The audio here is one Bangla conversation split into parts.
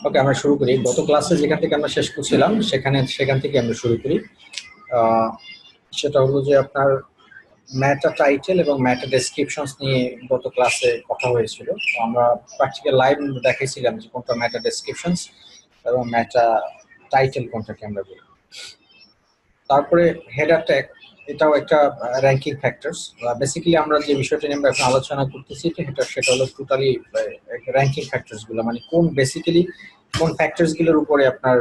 ওকে, আমরা শুরু করি। গত ক্লাসে যেখান থেকে আমরা শেষ করছিলাম সেখান থেকে আমরা শুরু করি। আহ, সেটা হলো যে আপনার ম্যাটা টাইটেল এবং ম্যাটা ডেসক্রিপশনস নিয়ে গত ক্লাসে কথা হয়েছিল। তো আমরা প্র্যাকটিক্যাল লাইভ দেখাইছিলাম যে কোনটা ম্যাটা ডেসক্রিপশনস এবং ম্যাটা টাইটেল কোনটাকে আমরা বলি। তারপরে হেডার ট্যাগ, এটাও একটা র্যাঙ্কিং ফ্যাক্টরস। বেসিক্যালি আমরা যে বিষয়টা নিয়ে আমরা এখন আলোচনা করতেছি সেটা হলো টোটালি র্যাঙ্কিং ফ্যাক্টরস গুলো, মানে কোন ফ্যাক্টরস গুলোর উপরে আপনার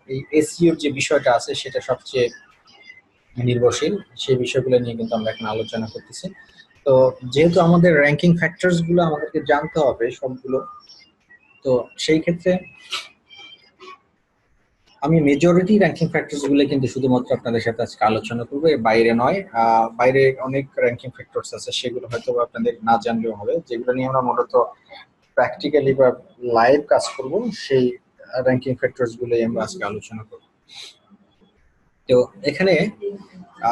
এই এসইওর যে বিষয়টা আছে সেটা সবচেয়ে নির্ভরশীল, সেই বিষয়গুলো নিয়ে কিন্তু আমরা এখন আলোচনা করতেছি। তো যেহেতু আমাদের র্যাঙ্কিং ফ্যাক্টরস গুলো আমাদেরকে জানতে হবে সবগুলো, তো সেই ক্ষেত্রে আমি মেজরিটি র্যাঙ্কিং ফ্যাক্টরস গুলো কিন্তু শুধুমাত্র আপনাদের সাথে আজকে আলোচনা করবো, এর বাইরে নয়। বাইরে অনেক র্যাঙ্কিং ফ্যাক্টরস আছে, সেগুলো হয়তো আপনাদের না জানলেও হবে। যেগুলো নিয়ে আমরা মূলত প্র্যাকটিক্যালি বা লাইভ কাজ করব, সেই র্যাঙ্কিং ফ্যাক্টরস গুলোই আমরা আজকে আলোচনা করব। তো এখানে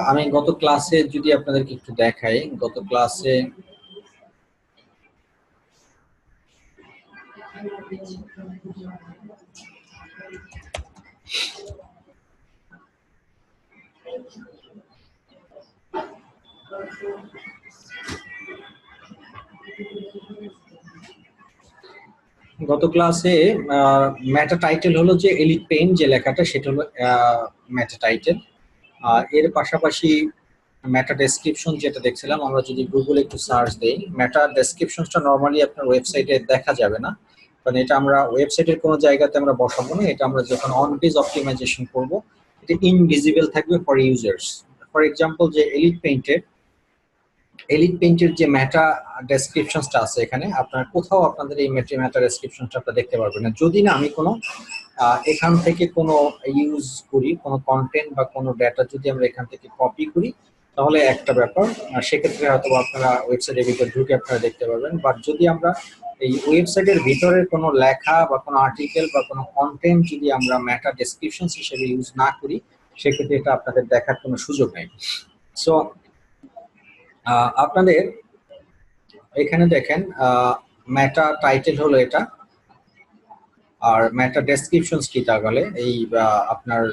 আমি গত ক্লাসে যদি আপনাদেরকে একটু দেখাই, গত ক্লাসে ম্যাটা টাইটেল হলো যে এলিট পেইন যে লেখাটা, সেটা হলো ম্যাটা টাইটেল। আর এর পাশাপাশি ম্যাটা ডেসক্রিপশন যেটা দেখছিলাম, আমরা যদি গুগলে একটু সার্চ দেই, ম্যাটা ডেসক্রিপশনটা নরমালি আপনার ওয়েবসাইটে দেখা যাবে না, কারণ এটা আমরা ওয়েবসাইটের কোনো জায়গাতে আমরা বসাবো না। এটা আমরা যখন অন পেজ অপটিমাইজেশন করব, এটা ইনভিজিবল থাকবে ফর ইউজার্স। ফর এক্সাম্পল, যে এলিট পেইন্টের যে ম্যাটা ডেসক্রিপশনটা আছে, এখানে আপনার কোথাও আপনাদের এই ম্যাটা ডেসক্রিপশনটা আপনারা দেখতে পারবেন না, যদি না আমি কোনো এখান থেকে কোনো ইউজ করি, কোনো কন্টেন্ট বা কোনো ডেটা যদি আমরা এখান থেকে কপি করি, তাহলে একটা ব্যাপার। সেক্ষেত্রে হয়তো আপনারা ওয়েবসাইটের ভিতরে ঢুকে আপনারা দেখতে পারবেন। বাট যদি আমরা এই ওয়েবসাইটের ভিতরে কোনো লেখা বা কোনো আর্টিকেল বা কোনো কন্টেন্ট যদি আমরা ম্যাটা ডেসক্রিপশন হিসেবে ইউজ না করি, সেক্ষেত্রে এটা আপনাদের দেখার কোনো সুযোগ নেই। সো আপনাদের এখানে দেখেন, ম্যাটা টাইটেল হলো এটা, আর ম্যাটা ডেসক্রিপশনস কি তাহলে এই আপনার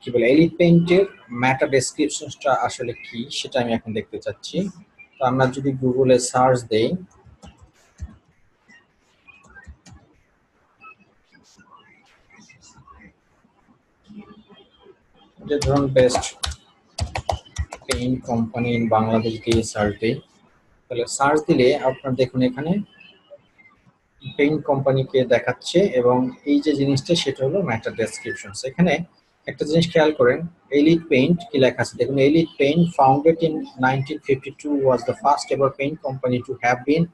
কি বলে এলিট পেইন্টের ম্যাটা ডেসক্রিপশনসটা আসলে কি, সেটা আমি এখন দেখতে চাচ্ছি। তো আমরা যদি গুগলে সার্চ দেই, যে ধরুন best paint company in Bangladesh দিয়ে সার্চ দিই, তাহলে সার্চ দিলে আপনার দেখুন এখানে পেইন্ট কোম্পানিকে দেখাচ্ছে, এবং এই যে জিনিসটা সেটা হলো ম্যাটা ডেসক্রিপশন। এখানে একটা জিনিস খেয়াল করেন, এলিট পেইন্ট কি লেখা আছে দেখুন, elite paint founded in 1952 was the first ever paint company to have been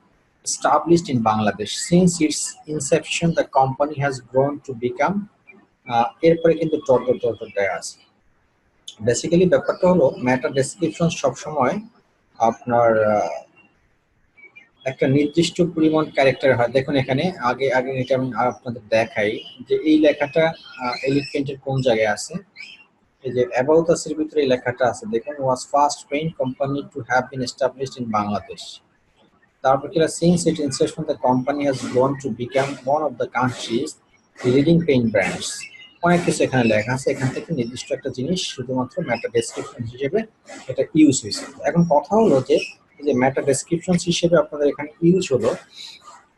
established in Bangladesh. Since its inception the company has grown to become এরপরে কিন্তু ডট দেয়া আছে। বেসিক্যালি ব্যাপারটা হলো ম্যাটা ডেসক্রিপশন সবসময় আপনার একটা নির্দিষ্ট পরিমাণ ক্যারেক্টার হয়। দেখুন এখানে আগে আগে এটা আমি আপনাদের দেখাই যে এই লেখাটা এলিফ্যান্টের কোন জায়গায় আছে। এই যে অ্যাবাউট আস এর ভিতরে এই লেখাটা আছে, দেখুন was first paint company to have been established in Bangladesh. তারপর কি since it Inception the company has grown to become one of the countries leading paint brands. অনেক কিছু এখানে লেখা আছে, এখান থেকে নির্দিষ্ট একটা জিনিস শুধুমাত্র ম্যাটা ডেসক্রিপশন হিসেবে এটা ইউজ হয়েছে। এখন কথা হলো যে ম্যাটা ডেসক্রিপশন হিসেবে আপনাদের এখানে ইউজ হলো,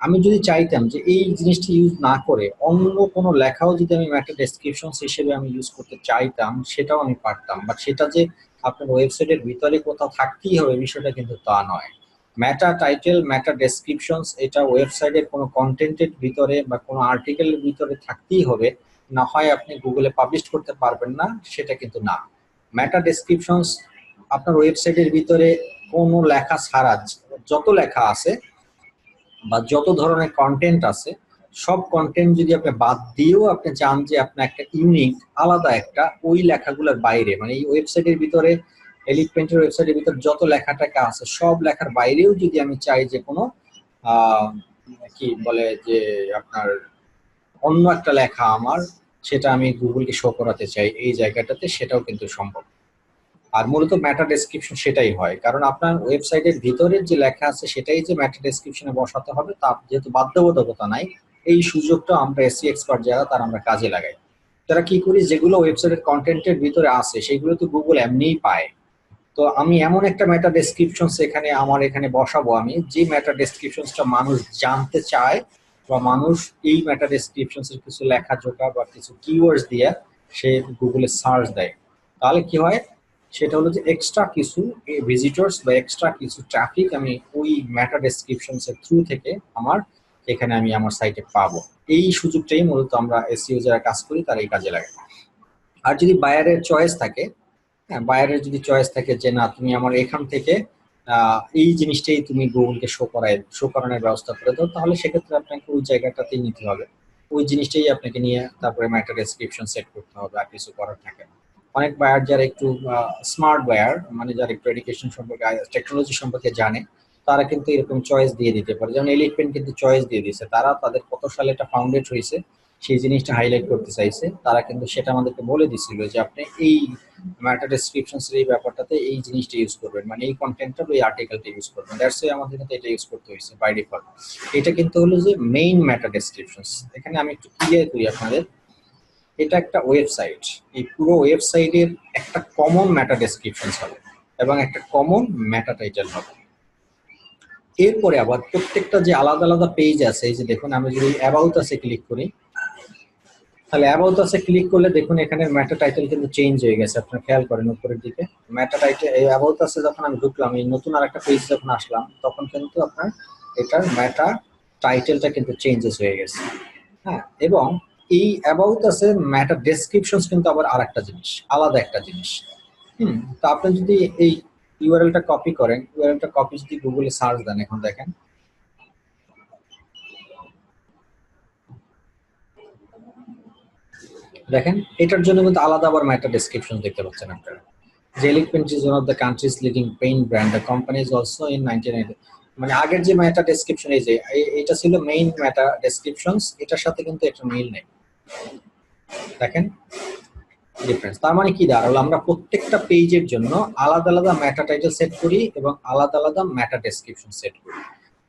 আমি যদি চাইতাম যে এই জিনিসটা ইউজ না করে অন্য কোনো লেখাও যদি আমি ম্যাটা ডেসক্রিপশন হিসেবে আমি ইউজ করতে চাইতাম, সেটাও আমি পারতাম। বাট সেটা যে আপনার ওয়েবসাইটের ভিতরে কোথাও থাকতেই হবে বিষয়টা কিন্তু তা নয়। ম্যাটা টাইটেল, ম্যাটা ডেসক্রিপশনস এটা ওয়েবসাইটের কোনো কন্টেন্টের ভিতরে বা কোনো আর্টিকেলের ভিতরে থাকতেই হবে, না হয় আপনি গুগলে পাবলিশ করতে পারবেন না, সেটা কিন্তু না। ম্যাটা ডেসক্রিপশনস আপনার ওয়েবসাইটের ভিতরে কোনো লেখা ছাড়া যত লেখা আছে বা যত ধরনের কন্টেন্ট আছে, সব কন্টেন্ট যদি আপনি বাদ দিয়েও আপনি চান যে আপনি একটা ইউনিক আলাদা একটা ওই লেখাগুলোর বাইরে, মানে এই ওয়েবসাইটের ভিতরে এলিট পেইন্টের ওয়েবসাইটের ভিতরে যত লেখাটাকে আছে সব লেখার বাইরেও যদি আমি চাই যে কোনো কি বলে যে আপনার অন্য একটা লেখা আমার, সেটা আমি গুগলকে শো করাতে চাই এই জায়গাটাতে, সেটাও কিন্তু সম্ভব। আর মূলত ম্যাটা ডেসক্রিপশন সেটাই হয়, কারণ আপনার ওয়েবসাইটের ভিতরের যে লেখা আছে সেটাই যে ম্যাটা ডেসক্রিপশনে বসাতে হবে তা যেহেতু বাধ্যবাধকতা নাই, এই সুযোগটা আমরা এসইও এক্সপার্ট যারা তারা আমরা কাজে লাগাই। তারা কি করি, যেগুলো ওয়েবসাইটের কন্টেন্টের ভিতরে আছে সেগুলো তো গুগল এমনিই পায়। তো আমি এমন একটা মেটা ডেসক্রিপশন এখানে আমার এখানে বসাবো, আমি যে মেটা ডেসক্রিপশনসটা মানুষ জানতে চায় বা মানুষ এই মেটা ডেসক্রিপশনস এর কিছু লেখা জোকা বা কিছু কিওয়ার্ডস দিয়ে সে গুগলে সার্চ দেয়, তাহলে কি হয়, সেটা হলো যে এক্সট্রা কিছু ভিজিটর্স বা এক্সট্রা কিছু ট্রাফিক আমি ওই মেটা ডেসক্রিপশনস এর থ্রু থেকে আমার এখানে আমি আমার সাইটে পাবো। এই সুযোগটাই মূলত আমরা এসইও যারা কাজ করি তারা এই কাজে লাগে। আর যদি বায়ারের চয়েস থাকে, হ্যাঁ, বায়ারের যদি চয়েস থাকে যে না তুমি আমার এখান থেকে এই জিনিসটাই তুমি গুগলকে শো করানোর ব্যবস্থা করে দাও, তাহলে সেক্ষেত্রে আপনাকে ওই জায়গাটাতেই নিতে হবে, ওই জিনিসটাই আপনাকে নিয়ে তারপরে মেটা ডেসক্রিপশন সেট করতে হবে, আর কিছু করার থাকে না। অনেক বায়ার যারা একটু স্মার্ট বায়ার, মানে যারা একটু এডুকেশন সম্পর্কে টেকনোলজি সম্পর্কে জানে, তারা কিন্তু এরকম চয়েস দিয়ে দিতে পারে। যেমন এলিট পেন কিন্তু চয়েস দিয়ে দিয়েছে, তারা তাদের কত সালে এটা ফাউন্ডেড হয়েছে সেই জিনিসটা হাইলাইট করতে চাইছে, তারা কিন্তু সেটা আমাদেরকে বলে দিছিল যে আপনি এই মেটা ডেসক্রিপশনস এর এই ব্যাপারটাতে এই জিনিসটা ইউজ করবেন, মানে এই কন্টেন্টটা এই আর্টিকেলটা ইউজ করবেন। দ্যাটস ওয়াই আমাদের কিন্তু এটা ইউজ করতে হয়েছে বাই ডিফল্ট। এটা কিন্তু হলো যে মেইন মেটা ডেসক্রিপশনস। এখানে আমি একটু ক্লিয়ার করি আপনাদের, এটা একটা ওয়েবসাইট, এই পুরো ওয়েবসাইটের একটা কমন মেটা ডেসক্রিপশনস হবে এবং একটা কমন মেটা টাইটেল হবে। এরপরে আবার প্রত্যেকটা যে আলাদা আলাদা পেজ আছে, এই যে দেখুন আমি যদি অ্যাবাউট আছে ক্লিক করি, তাহলে অ্যাবাউট আছে ক্লিক করলে দেখুন এখানে মেটা টাইটেল কিন্তু চেঞ্জ হয়ে গেছে, আপনারা খেয়াল করেন উপরের দিকে মেটা টাইটেল। এই অ্যাবাউট আছে যখন আমি ঢুকলাম, এই নতুন আরেকটা পেজ যখন আসলাম, তখন কিন্তু আপনার এটার মেটা টাইটেলটা কিন্তু চেঞ্জেস হয়ে গেছে। হ্যাঁ, এবং এই অ্যাবাউট আছে মেটা ডেসক্রিপশনস কিন্তু আবার আরেকটা জিনিস, আলাদা একটা জিনিস। তো আপনি যদি এই ইউআরএলটা কপি করেন, ইউআরএলটা কপি যদি গুগলে সার্চ দেন, এখন দেখেন দেখেন এটার জন্য কিন্তু আলাদা আবার মেটা ডেসক্রিপশন দেখতে পাচ্ছেন আপনারা। যে elite paint is one of the countries leading paint brand, the company is also in 1980। মানে আগের যে মেটা ডেসক্রিপশন, এই যে এটা ছিল মেইন মেটা ডেসক্রিপশনস, এটার সাথে কিন্তু একটা মিল নেই। দেখেন ডিফারেন্স। তার মানে কি দাঁড়ালো, আমরা প্রত্যেকটা পেজের জন্য আলাদা আলাদা মেটা টাইটেল সেট করি এবং আলাদা আলাদা মেটা ডেসক্রিপশন সেট করি।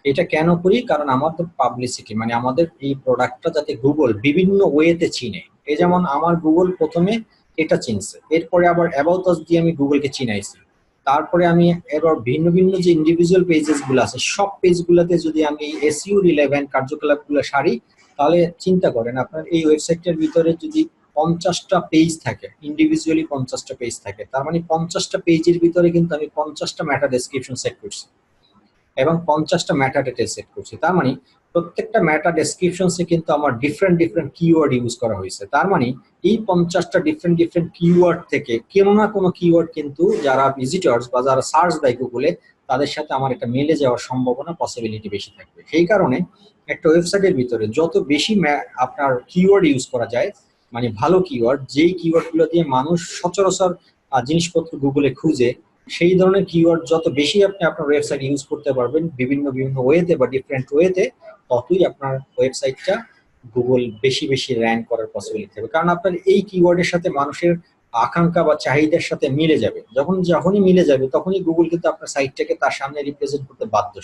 এটা কেন করি, কারণ আমাদের পাবলিসিটি, মানে আমাদের এই প্রোডাক্টটা যাতে গুগল বিভিন্ন ওয়েতে চিনে। এই যেমন আমার গুগল প্রথমে এটা চিনছে, এরপরে আবার অ্যাবাউট আস দিয়ে আমি গুগলকে চিনাইছি, তারপরে আমি এবার ভিন্ন ভিন্ন যে ইন্ডিভিজুয়াল পেজেস গুলো আছে সব পেজগুলোতে যদি আমি এসইও রিলেভেন্ট কার্যকলাপগুলো সারি, তাহলে চিন্তা করেন আপনার এই ওয়েবসাইটের ভিতরে যদি 50টা পেজ থাকে, ইন্ডিভিজুয়ালি 50টা পেজ থাকে, তার মানে 50টা পেজের ভিতরে কিন্তু আমি 50টা মেটা ডেসক্রিপশন সেট করছি এবং 50টা মেটা টাইটেল সেট করছি। তার মানে প্রত্যেকটা মেটা ডেসক্রিপশনসে কিন্তু আমার ডিফারেন্ট ডিফারেন্ট কিওয়ার্ড ইউজ করা হয়েছে। তার মানে এই 50টা ডিফারেন্ট ডিফারেন্ট কিওয়ার্ড থেকে কোনো না কোনো কিওয়ার্ড কিন্তু যারা ভিজিটর্স বা যারা সার্চ দেয় গুগলে, তাদের সাথে আমার একটা মিলে যাওয়ার সম্ভাবনা, পসিবিলিটি বেশি থাকবে। সেই কারণে একটা ওয়েবসাইটের ভিতরে যত বেশি আপনার কিওয়ার্ড ইউজ করা যায়, মানে ভালো কিওয়ার্ড, যেই কিওয়ার্ডগুলো দিয়ে মানুষ সচরাচর জিনিসপত্র গুগলে খুঁজে, সেই ধরনের কিওয়ার্ড যত বেশি আপনি আপনার ওয়েবসাইট ইউজ করতে পারবেন বিভিন্ন বিভিন্ন ওয়েতে বা ডিফারেন্ট ওয়েতে, ততই আপনার ওয়েবসাইটটা গুগল বেশি বেশি র্যাঙ্ক করার পসিবিলিটি হবে। কারণ আপনার এই কিওয়ার্ডের সাথে মানুষের আকাঙ্ক্ষা বা চাহিদার সাথে মিলে যাবে। যখনই মিলে যাবে তখনই গুগল কিন্তু আপনার সাইটটাকে তার সামনে রিপ্রেজেন্ট করতে বাধ্য।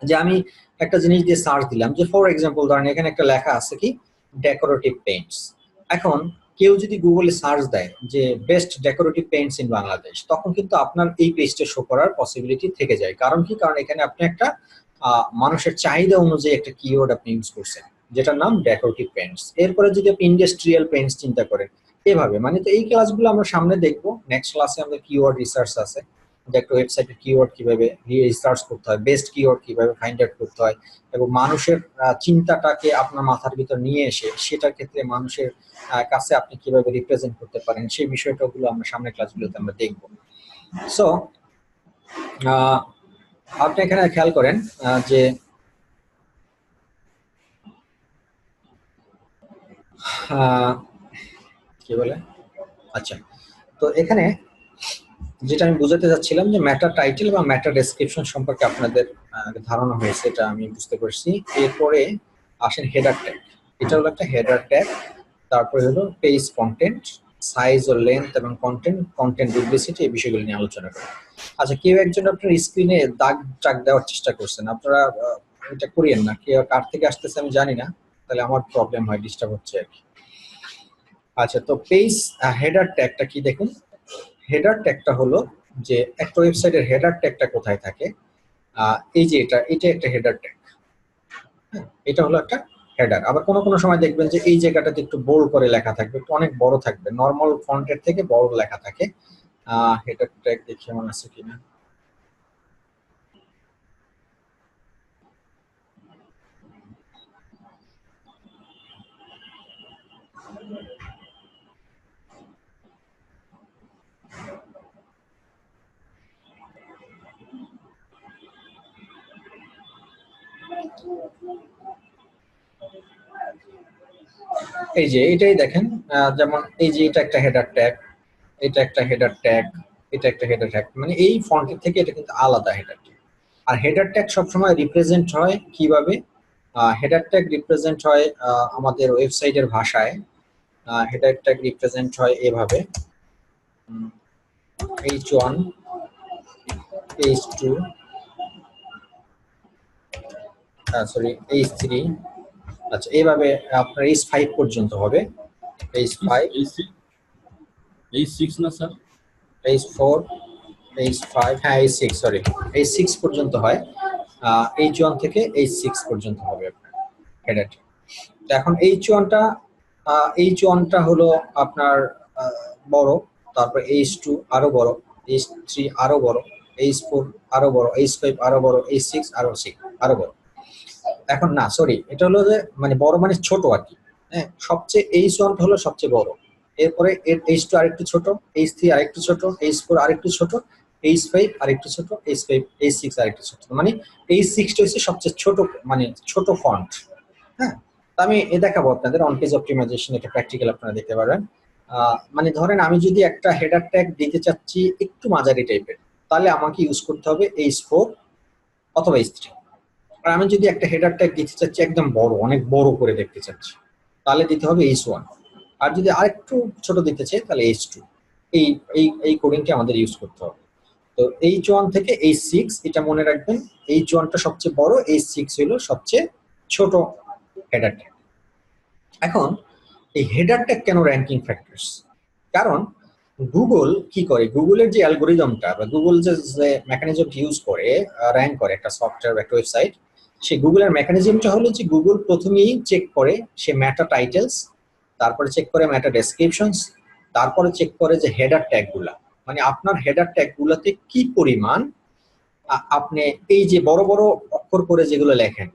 যে আমি একটা জিনিস দিয়ে সার্চ দিলাম, যে ফর এক্সাম্পল ধরেন এখানে একটা লেখা আছে কি ডেকোরেটিভ পেইন্টস। এখন কেউ যদি গুগলে সার্চ দেয় যে best decorative Paints in Bangladesh, তখন কিন্তু আপনার এই পেজটা শো করার পসিবিলিটি থেকে যায়। কারণ কি, কারণ এখানে আপনি একটা মানুষের চাহিদা অনুযায়ী একটা কিওয়ার্ড আপনি ইউজ করছেন, যেটার নাম ডেকোরেটিভ পেইন্টস। এরপরে যদি আপনি ইন্ডাস্ট্রিয়াল পেইন্টস চিন্তা করেন, এভাবে মানে তো এই ক্লাসগুলো আমরা সামনে দেখবো। নেক্সট ক্লাসে আমাদের কিওয়ার্ড রিসার্চ আছে, যে একটা ওয়েবসাইটের কিওয়ার্ড কিভাবে রিসার্চ করতে হয়, বেস্ট কিওয়ার্ড কিভাবে ফাইন্ড আউট করতে হয়, এবং মানুষের চিন্তাটাকে আপনার মাথার ভিতর নিয়ে এসে সেটার ক্ষেত্রে মানুষের কাছে আপনি কিভাবে রিপ্রেজেন্ট করতে পারেন, সেই বিষয়টাগুলো আমরা সামনের ক্লাসগুলোতে আমরা দেখব। সো আপনি এখানে খেয়াল করেন যে কি বলে, আচ্ছা, তো এখানে যেটা আমি বোঝাতে চাচ্ছিলাম যে মেটা টাইটেল বা মেটা ডেসক্রিপশন সম্পর্কে আপনাদের ধারণা হয়েছে, এটা আমি বুঝতে পারছি। এরপরে আসেন হেডার ট্যাগ। এটা হলো একটা হেডার ট্যাগ। তারপরে হলো পেজ কন্টেন্ট, সাইজ ও লেন্থ এবং কন্টেন্ট ডুপ্লিসিটি, এই বিষয়গুলো নিয়ে আলোচনা করি। আচ্ছা, কেউ একজন আপনার স্ক্রিনে দাগ টাগ দেওয়ার চেষ্টা করছেন, আপনারা এটা করিয়েন না, কে কার থেকে আসতেছে আমি জানি না, তাহলে আমার প্রবলেম হয়, ডিস্টার্ব হচ্ছে আর কি। আচ্ছা, তো পেজ হেডার ট্যাগটা কি দেখুন। হেডার ট্যাগটা হলো যে একটা ওয়েবসাইটের হেডার ট্যাগটা কোথায় থাকে। এই যে এটা একটা হেডার ট্যাগ, এটা হলো একটা হেডার। আবার কোনো কোনো সময় দেখবেন যে এই জায়গাটাতে একটু বোল্ড করে লেখা থাকবে, একটু অনেক বড় থাকবে, নর্মাল ফন্টের থেকে বড় লেখা থাকে। হেডার ট্যাগ দেখি এমন আছে কিনা। এই যে এটাই দেখেন, যেমন এই যে এটা একটা হেডার ট্যাগ, এটা একটা হেডার ট্যাগ, এটা একটা হেডার ট্যাগ, মানে এই ফন্টের থেকে এটা কিন্তু আলাদা হেডার ট্যাগ। আর হেডার ট্যাগ সবসময় রিপ্রেজেন্ট হয় কিভাবে? হেডার ট্যাগ রিপ্রেজেন্ট হয় আমাদের ওয়েবসাইটের ভাষায়। হেডার ট্যাগ রিপ্রেজেন্ট হয় এভাবে, h1, h2, সরি h3, আচ্ছা এইভাবে আপনার h5 পর্যন্ত হবে। h5, H6 না স্যার? h4, h5, হ্যাঁ h6, সরি h6 পর্যন্ত হয়। h1 থেকে h6 পর্যন্ত হবে আপনার হেডার ট্যাগ। তো এখন h1টা হলো আপনার বড়, তারপর h2 আরো বড়, h3 আরো বড়, h4 আরো বড়, h5 আরো বড়, h6 আরো বড়। এখন না সরি, এটা হলো যে মানে বড় মানে ছোট আর কি। হ্যাঁ, সবচেয়ে h1 হলো সবচেয়ে বড়, এরপরে h2 আরেকটু ছোট, h3 আরেকটু ছোট, h4 আরেকটু ছোট, h5 আরেকটু ছোট, h5 h6 আরেকটু ছোট, মানে h6 হচ্ছে সবচেয়ে ছোট, মানে ছোট ফন্ট। হ্যাঁ, তো আমি দেখাবো আপনাদের অন পেজ অপটিমাইজেশন, এটা প্র্যাকটিক্যাল আপনারা দেখতে পারবেন। মানে ধরেন আমি যদি একটা হেডার ট্যাগ দিতে চাচ্ছি একটু মাঝারি টাইপের, তাহলে আমাকে ইউজ করতে হবে h4 অথবা h3। আর আমি যদি একটা হেডার ট্যাগ দিতে চাচ্ছি একদম বড়, অনেক বড় করে দেখতে চাচ্ছি, তাহলে দিতে হবে h1। আর যদি আরেকটু ছোট দিতে চাই তাহলে h2। এই এই কোডিংটা আমাদের ইউজ করতে হবে। তো h1 থেকে h6 এটা মনে রাখবেন, h1টা সবচেয়ে বড়, h6 হলো সবচেয়ে ছোট হেডার ট্যাগ। এখন এই হেডার ট্যাগ কেন র্যাঙ্কিং ফ্যাক্টরস? কারণ গুগল কি করে, গুগলের যে অ্যালগোরিদমটা বা গুগল যে মেকানিজম ইউজ করে র্যাঙ্ক করে একটা সফটওয়্যার বা একটা ওয়েবসাইট, সেই গুগলের মেকানিজমটা হলো যে গুগল প্রথমেই চেক করে সে মেটা টাইটেলস, তারপরে চেক করে মেটা ডেসক্রিপশনস, তারপরে চেক করে যে হেডার ট্যাগ গুলা, মানে আপনার হেডার ট্যাগ গুলাতে কি পরিমাণ আপনি এই যে বড় বড় অক্ষর করে যেগুলো লেখেন,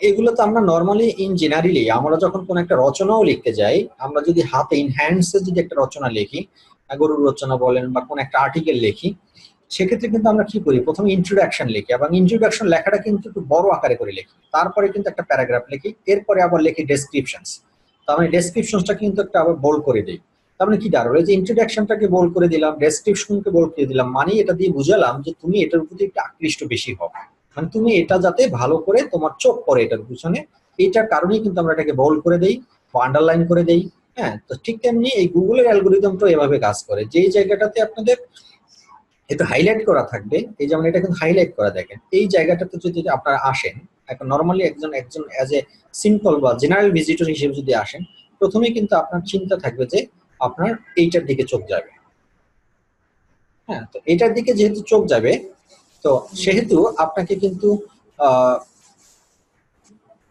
এগুলো তো আমরা নর্মালি ইন জেনারেলি আমরা যখন কোন একটা রচনাও লিখতে যাই, আমরা যদি হাতে ইন হ্যান্ডসে যদি একটা রচনা লিখি, গরুর রচনা বলেন বা কোন একটা আর্টিকেল লিখি, সেক্ষেত্রে কিন্তু আমরা কি করি, প্রথমে ইন্ট্রোডাকশন লিখি, এবং ইন্ট্রোডাকশন লেখাটা কিন্তু একটু বড় আকারে করে লিখি, তারপরে কিন্তু একটা প্যারাগ্রাফ লিখি, এরপরে আবার লিখি ডেসক্রিপশনস। তার মানে ডেসক্রিপশনসটা কিন্তু একটা আবার বোল্ড করে দিই। তার মানে কি দাঁড়ালো, এই যে ইন্ট্রোডাকশনটাকে বোল্ড করে দিলাম, ডেসক্রিপশনকে বোল্ড করে দিলাম, মানে এটা দিয়ে বুঝালাম যে তুমি এটার প্রতি একটু আকৃষ্ট বেশি হবে, মানে তুমি এটা যাতে ভালো করে তোমার চোখ পড়ে এটার পিছনে, এইটার কারণেই কিন্তু আমরা এটাকে বোল্ড করে দেই বা আন্ডারলাইন করে দেই। হ্যাঁ, তো ঠিক তেমনি এই গুগলের অ্যালগোরিদমটাও এভাবে কাজ করে, যেই জায়গাটাতে আপনাদের একটু হাইলাইট করা থাকবে, এই যেমন এটা কিন্তু হাইলাইট করা, দেখেন এই জায়গাটাতে যদি আপনারা আসেন, এখন নর্মালি একজন একজন অ্যাজ এ সিম্পল বা জেনারেল ভিজিটর হিসেবে যদি আসেন, প্রথমে কিন্তু আপনার চিন্তা থাকবে যে আপনার এইটার দিকে চোখ যাবে। হ্যাঁ, তো এটার দিকে যেহেতু চোখ যাবে, তো সেহেতু আপনাকে কিন্তু আহ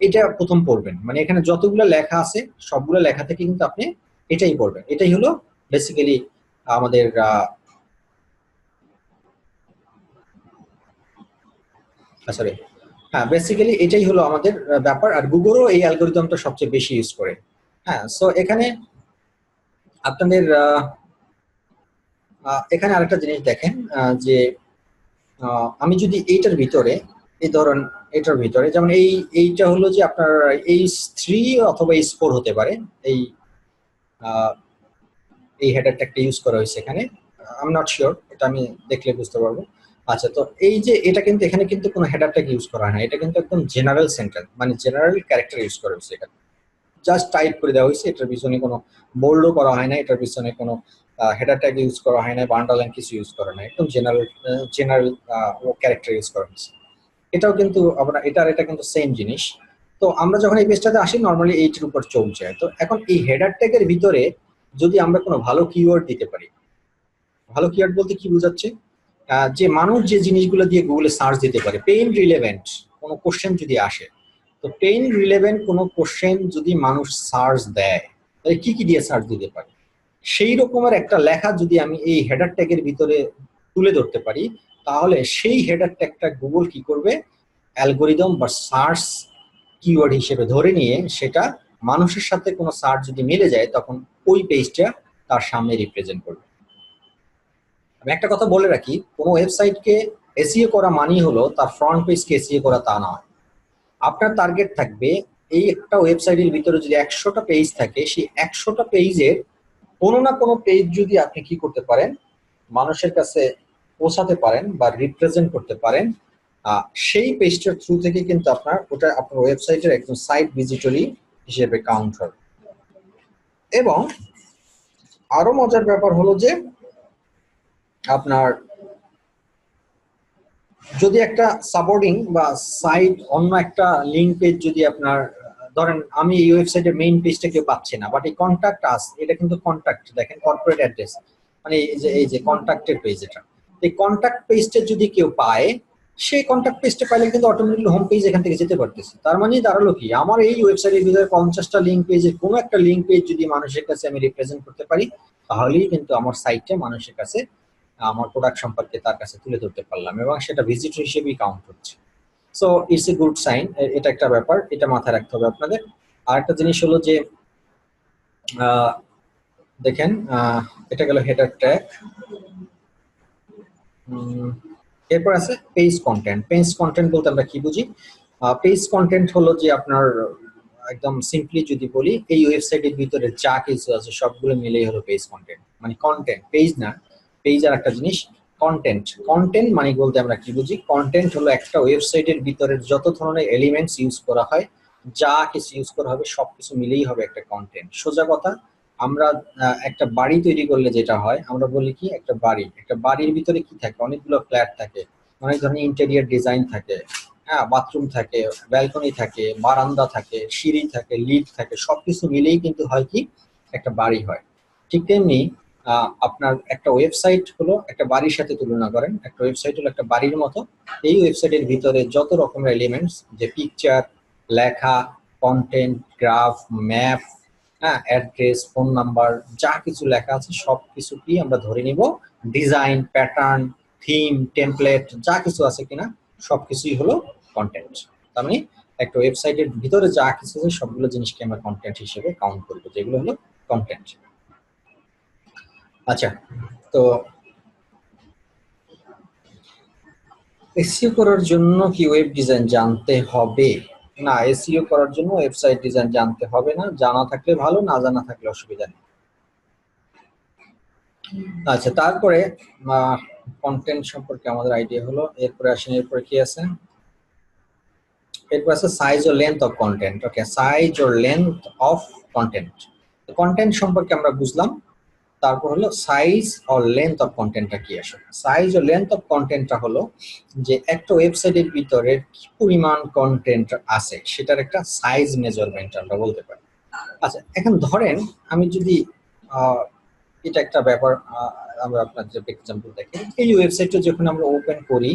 এটা প্রথম পড়বেন, মানে এখানে যতগুলো লেখা আছে সবগুলো লেখা থেকে কিন্তু আপনি এটাই পড়বেন। এটাই হলো বেসিক্যালি আমাদের সরি, হ্যাঁ বেসিক্যালি এটাই হলো আমাদের ব্যাপার। আর গুগলও এই অ্যালগোরিদমটা সবচেয়ে বেশি ইউজ করে। হ্যাঁ, সো এখানে আপনাদের এখানে আরেকটা জিনিস দেখেন, যে আমি যদি এইটার ভিতরে এই ধরেন এটার ভিতরে যেমন এইটা হলো যে আপনার h3 অথবা h4 হতে পারে, এই এই হেডার ট্যাগটা ইউজ করা হয়েছে এখানে, আই এম নট শিওর, এটা আমি দেখলে বুঝতে পারবো। আচ্ছা, তো এই যে এটা কিন্তু এখানে কিন্তু কোনো হেডার ট্যাগ ইউজ করা হয় না, এটা কিন্তু একদম জেনারেল সেন্টেন্স, মানে জেনারেল ক্যারেক্টার ইউজ করা হয়েছে এখানে, জাস্ট টাইপ করে দেওয়া হয়েছে, এটার পিছনে কোনো বোল্ডও করা হয় না, এটার পিছনে কোনো হেডার ট্যাগ ইউজ করা হয় না বা আন্ডারলাইন কিছু ইউজ করা হয় না, একদম জেনারেল জেনারেল ক্যারেক্টার ইউজ করা হয়েছে। এটাও কিন্তু এটা কিন্তু সেম জিনিস। তো আমরা যখন এই পেজটাতে আসি নর্মালি এইটির উপর চোখ যায়। তো এখন এই হেডার ট্যাগের ভিতরে যদি আমরা কোনো ভালো কিওয়ার্ড দিতে পারি, ভালো কিওয়ার্ড বলতে কি বোঝাচ্ছে, যে মানুষ যে জিনিসগুলো দিয়ে গুগলে সার্চ দিতে পারে, পেইন রিলেভেন্ট কোনো কোশ্চেন যদি আসে, তো পেইন রিলেভেন্ট কোনো কোশ্চেন যদি মানুষ সার্চ দেয় তাহলে কি কি দিয়ে সার্চ দিতে পারে, সেই রকমের একটা লেখা যদি আমি এই হেডার ট্যাগের ভিতরে তুলে ধরতে পারি, তাহলে সেই হেডার ট্যাগটা গুগল কি করবে, অ্যালগোরিদম বা সার্চ কিওয়ার্ড হিসেবে ধরে নিয়ে সেটা মানুষের সাথে কোনো সার্চ যদি মিলে যায় তখন ওই পেজটা তার সামনে রিপ্রেজেন্ট করবে। আমি একটা কথা বলে রাখি, কোনো ওয়েবসাইটকে এসইও করা মানেই হলো তার ফ্রন্ট পেজকে এসইও করা তা নয়। আপনার টার্গেট থাকবে এই একটা ওয়েবসাইটের ভিতরে যদি 100টা পেজ থাকে, সেই 100টা পেজের কোনো না কোনো পেজ যদি আপনি কি করতে পারেন, মানুষের কাছে পৌঁছাতে পারেন বা রিপ্রেজেন্ট করতে পারেন, সেই পেজটার থ্রু থেকে কিন্তু আপনার ওয়েবসাইটের একজন সাইট ভিজিটরি হিসেবে কাউন্ট হবে। এবং আরো মজার ব্যাপার হলো যে আপনার যদি একটা সাপোর্টিং বা সাইট অন্য একটা লিঙ্ক পেজ যদি আপনার, ধরেন আমি এই ওয়েবসাইটের মেইন পেজটা কেউ পাচ্ছে না, বাট এই কন্ট্যাক্ট আস, এটা কিন্তু কন্ট্যাক্ট, দেখেন কর্পোরেট অ্যাড্রেস, মানে এই যে কন্ট্যাক্টের পেজ, এটা এই কন্ট্যাক্ট পেজটা যদি কেউ পায়, সেই কন্ট্যাক্ট পেজটা পাইলে কিন্তু অটোমেটিকলি হোম পেজ এখান থেকে যেতে পারতেছে। তার মানে দাঁড়ালো কি, আমার এই ওয়েবসাইটের ভিতরে 50টা লিঙ্ক পেজের কোনো একটা লিঙ্ক পেজ যদি মানুষের কাছে আমি রিপ্রেজেন্ট করতে পারি, তাহলেই কিন্তু আমার সাইটটা মানুষের কাছে আমার প্রোডাক্ট সম্পর্কে তার কাছে তুলে ধরতে পারলাম এবং সেটা ভিজিটর হিসেবেই কাউন্ট হচ্ছে। So it's a good sign, এটা একটা ব্যাপার, এটা মাথায় রাখতে হবে আপনাদের। আর একটা জিনিস হলো যে দেখেন, এটা গেল হেডার ট্যাগ। এরপর আছে পেজ কন্টেন্ট। পেজ কন্টেন্ট বলতে আমরা কি বুঝি? পেজ কন্টেন্ট হলো যে আপনার একদম সিম্পলি যদি বলি, এই ওয়েবসাইটের ভিতরে যা কিছু আছে সবগুলো মিলেই হলো পেজ কন্টেন্ট, মানে কন্টেন্ট, পেজ না। পেজ আর একটা জিনিস, কন্টেন্ট। কন্টেন্ট মানে বলতে আমরা কি বুঝি? কন্টেন্ট হলো একটা ওয়েবসাইটের ভিতরে যত ধরনের এলিমেন্টস ইউজ করা হয়, যা কিছু ইউজ করা হবে সবকিছু মিলেই হবে একটা কন্টেন্ট। সোজা কথা, আমরা একটা বাড়ি তৈরি করলে যেটা হয়, আমরা বলি কি, একটা বাড়ির ভিতরে কি থাকে, অনেকগুলো ফ্ল্যাট থাকে, অনেক ধরনের ইন্টেরিয়ার ডিজাইন থাকে, হ্যাঁ, বাথরুম থাকে, ব্যালকনি থাকে, বারান্দা থাকে, সিঁড়ি থাকে, লিফট থাকে, সবকিছু মিলেই কিন্তু হয় কি, একটা বাড়ি হয়। ঠিক তেমনি আপনার একটা ওয়েবসাইট হলো একটা বাড়ির সাথে তুলনা করেন, একটা ওয়েবসাইট হলো একটা বাড়ির মতো। এই ওয়েবসাইটের ভিতরে যত রকমের এলিমেন্টস, যে পিকচার, লেখা, কন্টেন্ট, গ্রাফ, ম্যাপ, হ্যাঁ, অ্যাড্রেস, ফোন নাম্বার, যা কিছু লেখা আছে সবকিছু কি আমরা ধরে নিব ডিজাইন, প্যাটার্ন, থিম, টেমপ্লেট, যা কিছু আছে কিনা সবকিছুই হলো কন্টেন্ট। তার মানে একটা ওয়েবসাইটের ভিতরে যা কিছু আছে সবগুলো জিনিসকে আমরা কন্টেন্ট হিসেবে কাউন্ট করবো, যেগুলো হলো কন্টেন্ট। আচ্ছা, তো এসইও করার জন্য কি ওয়েব ডিজাইন জানতে হবে? না, এসইও করার জন্য ওয়েবসাইট ডিজাইন জানতে হবে না, জানা থাকলে ভালো, না জানা থাকলে অসুবিধা নেই। আচ্ছা, তারপরে কন্টেন্ট সম্পর্কে আমাদের আইডিয়া হলো। এরপরে আসেন, এরপরে কি আছে? এরপর আছে সাইজ ও length of content. Okay, size ও লেন্থ অফ কন্টেন্ট। কন্টেন্ট সম্পর্কে আমরা বুঝলাম। তারপর হলো সাইজ ও লেন্থ অফ কন্টেন্টটা কি আসলে? সাইজ ও লেন্থ অফ কন্টেন্টটা হলো যে একটা ওয়েবসাইটের ভিতরে কি পরিমাণ কন্টেন্ট আছে সেটার একটা সাইজ মেজারমেন্ট আমরা বলতে পারি। আচ্ছা, এখন ধরেন আমি যদি এটা একটা ব্যাপার, আমরা আপনাদের এক্সাম্পল দেখি। এই ওয়েবসাইটটা যখন আমরা ওপেন করি,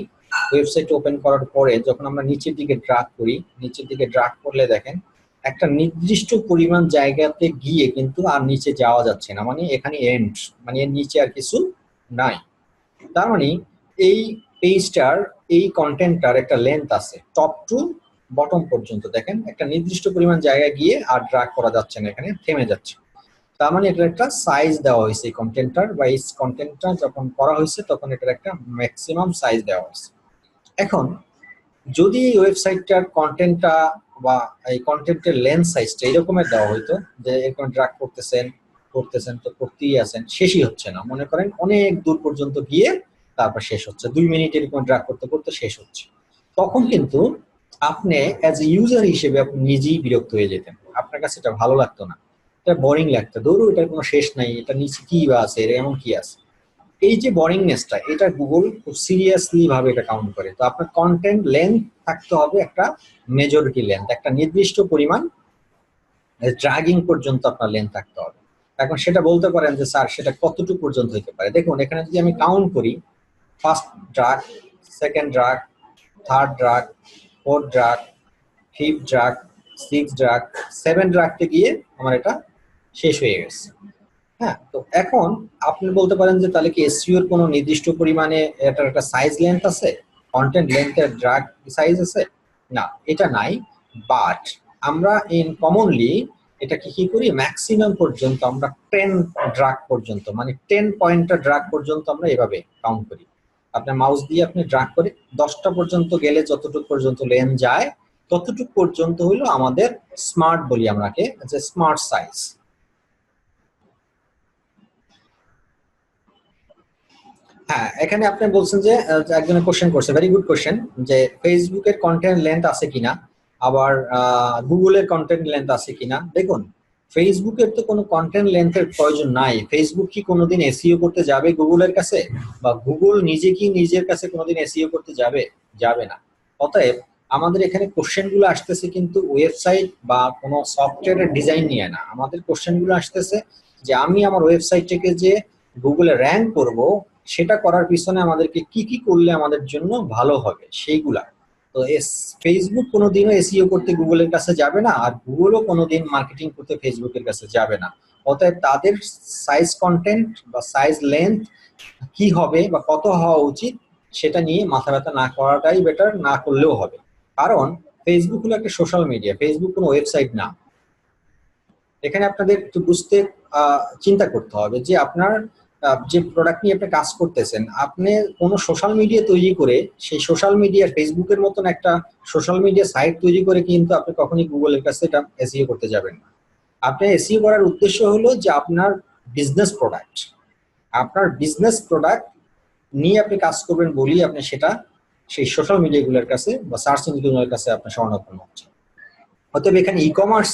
ওয়েবসাইট ওপেন করার পরে যখন আমরা নিচের দিকে ড্রাগ করি, নিচের দিকে ড্রাগ করলে দেখেন একটা নির্দিষ্ট পরিমাণ জায়গাতে গিয়ে কিন্তু আর নিচে যাওয়া যাচ্ছে না, মানে এখানে এন্ড, মানে এর নিচে আর কিছু নাই। তার মানে এই পেজটার, এই কন্টেন্টটার একটা লেন্থ আছে, টপ টু বটম পর্যন্ত দেখেন একটা নির্দিষ্ট পরিমাণ জায়গায় গিয়ে আর ড্রাগ করা যাচ্ছে না, এখানে থেমে যাচ্ছে। তার মানে এটার একটা সাইজ দেওয়া হয়েছে এই কন্টেন্টটার, বা এই কন্টেন্টটা যখন করা হয়েছে তখন এটার একটা ম্যাক্সিমাম সাইজ দেওয়া হয়েছে। এখন যদি এই ওয়েবসাইটটার কন্টেন্টটা বা এই কন্টেন্টের লেন্থ সাইজটা এরকমের দেওয়া হইতো যে এরকম ড্রাগ করতেছেন করতেছেন তো করতেই আছেন, শেষই হচ্ছে না, মনে করেন অনেক দূর পর্যন্ত গিয়ে তারপর শেষ হচ্ছে, 2 মিনিট এরকম ড্রাগ করতে করতে শেষ হচ্ছে, তখন কিন্তু আপনি অ্যাজ এ ইউজার হিসেবে আপনি নিজেই বিরক্ত হয়ে যেতেন, আপনার কাছে এটা ভালো লাগতো না, এটা বোরিং লাগতো, ধরো এটার কোনো শেষ নাই, এটা নিচে কি বা আছে, এর এমন কি আছে। এই যে বোরিংনেসটা, এটা গুগল খুব সিরিয়াসলি ভাবে এটা কাউন্ট করে। তো আপনার কন্টেন্ট লেন্থ থাকতে হবে একটা মেজরিটি লেন্থ, একটা নির্দিষ্ট পরিমাণ ড্রাগিং পর্যন্ত আপনার লেন্থ থাকতে হবে। এখন সেটা বলতে পারেন যে স্যার সেটা কতটুকু পর্যন্ত হতে পারে। দেখুন এখানে যদি আমি কাউন্ট করি, first drug, second drug, third drug, fourth drug, fifth drug, six drug, seven ড্রাগতে গিয়ে আমার এটা শেষ হয়ে গেছে। হ্যাঁ, তো এখন আপনি বলতে পারেন যে তাহলে কি এসইও এর কোনো নির্দিষ্ট পরিমাণে এটার একটা সাইজ লেন্থ আছে, কন্টেন্ট লেন্থের ড্রাগ সাইজ আছে? না, এটা নাই। বাট আমরা ইন কমনলি এটাকে কি করি, ম্যাক্সিমাম পর্যন্ত আমরা 10 ড্রাগ পর্যন্ত, মানে 10 পয়েন্টটা ড্রাগ পর্যন্ত আমরা এভাবে কাউন্ট করি। আপনার মাউস দিয়ে আপনি ড্রাগ করে 10টা পর্যন্ত গেলে যতটুকু পর্যন্ত লেন্থ যায় ততটুকু পর্যন্ত হইলো আমাদের স্মার্ট, বলি আমরাকে যে স্মার্ট সাইজ। হ্যাঁ, এখানে আপনি বলছেন যে একজনের কোশ্চেন করছে, ভেরি গুড কোশ্চেন, যে ফেসবুকের কন্টেন্ট লেন্থ আছে কিনা, আবার গুগলের কন্টেন্ট লেন্থ আছে কিনা। দেখুন ফেসবুকের তো কোনো কন্টেন্ট লেন্থের প্রয়োজন নাই। ফেসবুক কি কোনোদিন এসইও করতে যাবে গুগলের কাছে, বা গুগল নিজে কি নিজের কাছে কোনোদিন এসইও করতে যাবে? যাবে না। অতএব আমাদের এখানে কোশ্চেন গুলো আসতেছে কিন্তু ওয়েবসাইট বা কোনো সফটওয়্যারের ডিজাইন নিয়ে না। আমাদের কোশ্চেন গুলো আসতেছে যে আমি আমার ওয়েবসাইটটাকে যে গুগলে র্যাঙ্ক করব, সেটা করার পিছনে আমাদেরকে কি কি করলে আমাদের জন্য ভালো হবে সেইগুলা। তো ফেসবুক কোনোদিনও এসইও করতে গুগলের কাছে যাবে না, আর গুগলও কোনোদিন মার্কেটিং করতে ফেসবুকের কাছে যাবে না। অতএব তাদের সাইজ কন্টেন্ট বা সাইজ লেন্থ কি হবে বা কত হওয়া উচিত সেটা নিয়ে মাথা ব্যথা না করাটাই বেটার, না করলেও হবে। কারণ ফেসবুক হলো একটা সোশ্যাল মিডিয়া, ফেসবুক কোনো ওয়েবসাইট না। এখানে আপনাদের একটু বুঝতে চিন্তা করতে হবে যে আপনার যে প্রোডাক্ট নিয়ে আপনি কাজ করতেছেন, আপনি কোনো সোশ্যাল মিডিয়া তৈরি করে সেই সোশ্যাল মিডিয়া ফেসবুকের মতন একটা সোশ্যাল মিডিয়া সাইট তৈরি করে কিন্তু আপনি কখনই গুগলের কাছে এটা এসইও করতে যাবেন না। আপনি এসইও করার উদ্দেশ্য হলো যে আপনার বিজনেস প্রোডাক্ট নিয়ে আপনি কাজ করবেন বলেই আপনি সেটা সেই সোশ্যাল মিডিয়াগুলোর কাছে বা সার্চ ইঞ্জিনগুলোর কাছে আপনার শরণাপন্ন হচ্ছে। অতএব এখানে e commerce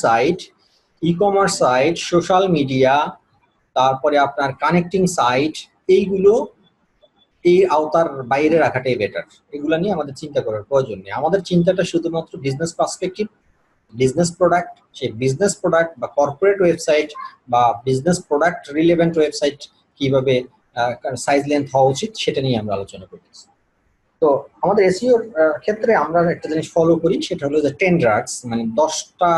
site, social media, তারপরে আপনার কানেক্টিং সাইট, এইগুলো এই আওতার বাইরে রাখাটাই বেটার। এগুলো নিয়ে আমাদের চিন্তা করার প্রয়োজন নেই। আমাদের চিন্তাটা শুধুমাত্র বিজনেস পার্সপেক্টিভ, বিজনেস প্রোডাক্ট, সেই বিজনেস প্রোডাক্ট বা কর্পোরেট ওয়েবসাইট বা বিজনেস প্রোডাক্ট রিলেভেন্ট ওয়েবসাইট কিভাবে সাইজ লেন্থ হওয়া উচিত সেটা নিয়ে আমরা আলোচনা করতেছি। তো আমাদের এসইও ক্ষেত্রে আমরা একটা জিনিস ফলো করি, সেটা হলো যে 10 ড্রাগস, মানে 10টা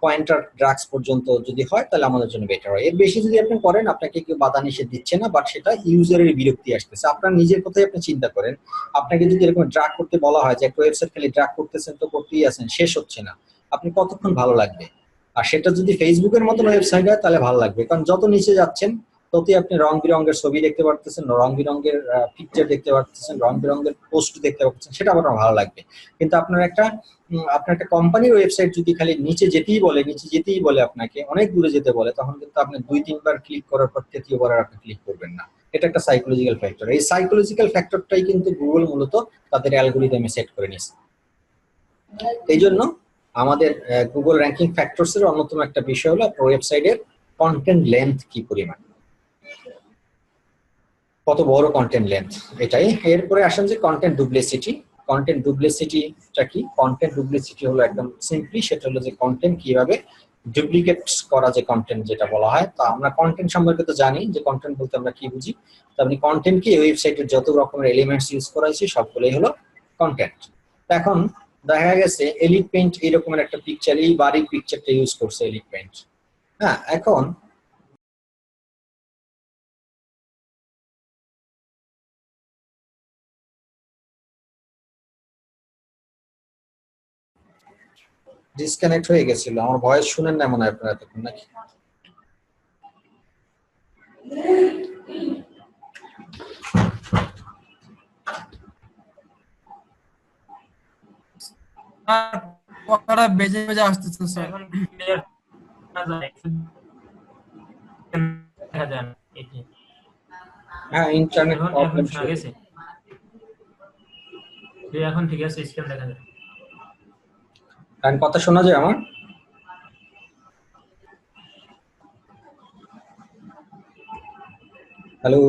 পয়েন্টার ড্রাগস পর্যন্ত যদি হয় তাহলে আমাদের জন্য বেটার হয়। এর বেশি যদি আপনি করেন আপনাকে কেউ বাধা নিষেধ দিচ্ছে না, বাট সেটা ইউজারের বিরক্তি আসতেছে। আপনার নিজের কথাই আপনি চিন্তা করেন, আপনাকে যদি এরকম ড্রাগ করতে বলা হয় যে একটা ওয়েবসাইট খালি ড্রাগ করতেছেন তো করতেই আছেন, শেষ হচ্ছে না, আপনি কতক্ষণ ভালো লাগবে? আর সেটা যদি ফেসবুকের মতন ওয়েবসাইট হয় তাহলে ভালো লাগবে, কারণ যত নিচে যাচ্ছেন ততই আপনি রং বেরঙের ছবি দেখতে পারতেছেন, রং বেরঙের পিকচার দেখতে পারতেছেন, রং বেরঙের পোস্ট দেখতে পাচ্ছেন, সেটা আপনার ভালো লাগবে। কিন্তু আপনার একটা কোম্পানির ওয়েবসাইট যদি খালি নিচে যেতেই বলে আপনাকে অনেক দূরে যেতে বলে, তখন কিন্তু আপনি 2-3 বার ক্লিক করার পর তৃতীয়বার আর আপনি ক্লিক করবেন না। এটা একটা সাইকোলজিক্যাল ফ্যাক্টর। এই সাইকোলজিক্যাল ফ্যাক্টরটাই কিন্তু গুগল মূলত তাদের অ্যালগোরিদমে সেট করে নিয়েছে। এই জন্য আমাদের গুগল র্যাঙ্কিং ফ্যাক্টরস এর অন্যতম একটা বিষয় হলো আপনার ওয়েবসাইটের কন্টেন্ট লেন্থ কি পরিমাণ, কত বড় কন্টেন্ট লেন্থ, এটাই। এরপরে আসেন যে কন্টেন্ট ডুপ্লিসিটিটা কি? কন্টেন্ট ডুপ্লিসিটি হলো একদম সিম্পলি সেটা হলো যে কন্টেন্ট কিভাবে ডুপ্লিকেট করা, যে কন্টেন্ট যেটা বলা হয়। তা আমরা কন্টেন্ট সম্পর্কে তো জানি যে কন্টেন্ট বলতে আমরা কি বুঝি। তো আপনি কন্টেন্ট কি, ওয়েবসাইটের যত রকমের এলিমেন্টস ইউজ করা হয়েছে সবগুলোই হলো কন্টেন্ট। এখন দেখা গেছে এলিট পেইন্ট এরকমের একটা পিকচার, এই বাড়ির পিকচারটা ইউজ করছে এলিট পেইন্ট। হ্যাঁ, এখন ডিসকানেক্ট হয়ে গেছিল, আমার ভয়েস শুনেন না মনে হয় আপনারা এতক্ষণ, নাকি? আর কথাটা বেজে বেজে আসতেছে স্যার। এখন ক্লিয়ার শোনা যায়, দেখা যায় না এই যে। হ্যাঁ, ইন্টারনেট এখন এখন প্রবলেম শোনা শুরু। গেছে, এখন ঠিক আছে, স্ক্রিন দেখা যায়। কারণ কথা শোনা যায় আমার। হ্যালো,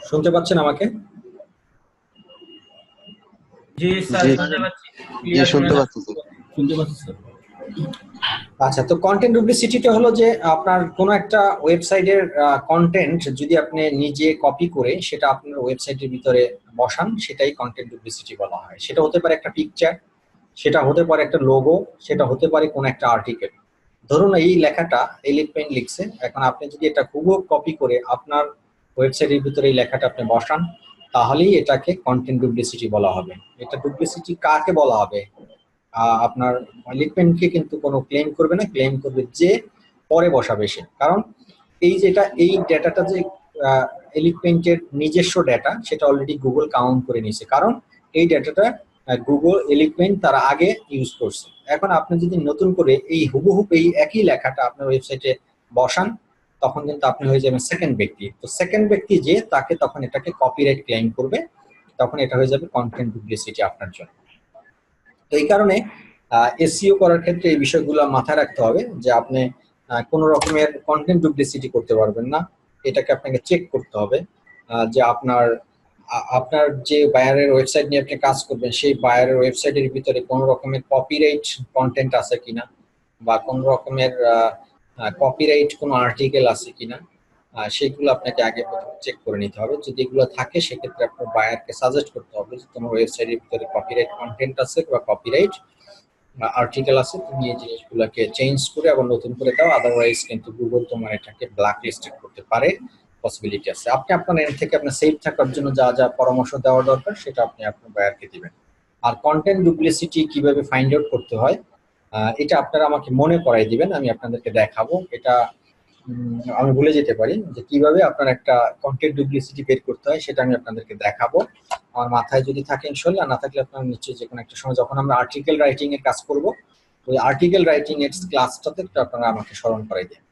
শুনতে পাচ্ছেন আমাকে? জি স্যার, জি শুনতে পাচ্ছি, জি ক্লিয়ার শোনা শুনতে যাচ্ছে। পাচ্ছি স্যার। শুনতে পাচ্ছি স্যার। আচ্ছা, তো কন্টেন্ট ডুপ্লিসিটিটা হলো যে আপনার কোনো একটা ওয়েবসাইটের কন্টেন্ট যদি আপনি নিজে কপি করে সেটা আপনার ওয়েবসাইটের ভিতরে বসান, সেটাই কন্টেন্ট ডুপ্লিসিটি বলা হয়। সেটা হতে পারে একটা পিকচার, সেটা হতে পারে একটা লোগো, সেটা হতে পারে কোনো একটা আর্টিকেল। ধরুন এই লেখাটা এলিফ পেইন্ট লিখছে, এখন আপনি যদি এটা হুবহু কপি করে আপনার ওয়েবসাইটের ভিতরে এই লেখাটা আপনি বসান, তাহলেই এটাকে কন্টেন্ট ডুপ্লিসিটি বলা হবে। এটা ডুপ্লিসিটি কাকে বলা হবে? আপনার লিখবেনকে কিন্তু কোনো ক্লেম করবে না, ক্লেম করবে যে পরে বসাবে সে। কারণ এই ডেটাটা যে এলিফেন্টের নিজস্ব ডেটা, সেটা অলরেডি গুগল কাউন্ট করে নিয়েছে। কারণ এই ডেটাটা গুগল এলিফেন্ট তারা আগে ইউজ করছে। এখন আপনি যদি নতুন করে এই হুবহু এই একই লেখাটা আপনার ওয়েবসাইটে বসান, তখন কিন্তু আপনি হয়ে যাবেন সেকেন্ড ব্যক্তি। তো সেকেন্ড ব্যক্তি যে তাকে তখন এটাকে কপিরাইট ক্লেম করবে, তখন এটা হয়ে যাবে কন্টেন্ট ডুপ্লিসিটি আপনার জন্য। তো এই কারণে এসইও করার ক্ষেত্রে এই বিষয়গুলো মাথায় রাখতে হবে যে আপনি কোনো রকমের কন্টেন্ট ডুপ্লিসিটি করতে পারবেন না। এটাকে আপনাকে চেক করতে হবে যে আপনার যে বায়ারের ওয়েবসাইট নিয়ে আপনি কাজ করবেন, সেই বায়ারের ওয়েবসাইটের ভিতরে কোনো রকমের কপিরাইট কন্টেন্ট আছে কিনা, বা কোনো রকমের কপিরাইট কোনো আর্টিকেল আছে কিনা, সেগুলো আপনাকে আগে প্রথমে চেক করে নিতে হবে। যদি এগুলো থাকে, সেক্ষেত্রে আপনার বায়ারকে সাজেস্ট করতে হবে যে তোমার ওয়েবসাইটের ভিতরে কপিরাইট কন্টেন্ট আছে বা কপিরাইট আর্টিকেল আছে, তুমি এই জিনিসগুলোকে চেঞ্জ করে আবার নতুন করে দাও, আদারওয়াইজ কিন্তু গুগল তোমার এটাকে ব্ল্যাক লিস্টেড করতে পারে, পসিবিলিটি আছে। আপনি আপনার এন্ড থেকে আপনার সেফ থাকার জন্য যা যা পরামর্শ দেওয়া দরকার সেটা আপনি আপনার বায়ারকে দিবেন। আর কন্টেন্ট ডুপ্লিসিটি কিভাবে ফাইন্ড আউট করতে হয়, এটা আপনারা আমাকে মনে করাই দিবেন, আমি আপনাদেরকে দেখাবো। এটা আমি ভুলে যেতে পারি যে কিভাবে আপনার একটা কন্টেন্ট ডুপ্লিসিটি বের করতে হয়, সেটা আমি আপনাদেরকে দেখাবো। আমার মাথায় যদি থাকে ইনশাল্লাহ, না থাকলে আপনার নিশ্চয়ই যে কোনো একটা সময় যখন আমরা আর্টিকেল রাইটিং এর কাজ করব, ওই আর্টিকেল রাইটিং এর ক্লাসটাতে একটু আপনারা আমাকে স্মরণ করাই দেন।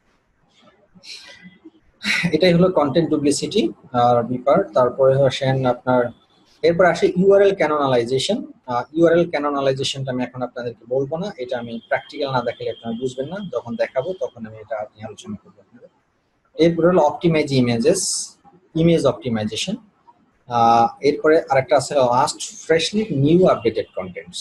এটাই হলো কন্টেন্ট ডুপ্লিসিটি আর ব্যাপার। তারপরে আসেন আপনার, এরপর আসে ইউআরএল ক্যানোনালাইজেশন। ইউআরএল ক্যানোনালাইজেশনটা আমি এখন আপনাদেরকে বলবো না, এটা আমি প্র্যাকটিক্যাল না দেখালে আপনারা বুঝবেন না, যখন দেখাবো তখন আমি এটা নিয়ে আলোচনা করবো আপনাদের। এরপরে হলো অপটিমাইজ ইমেজেস, ইমেজ অপটিমাইজেশন। এরপরে আরেকটা আছে last, freshly new updated contents.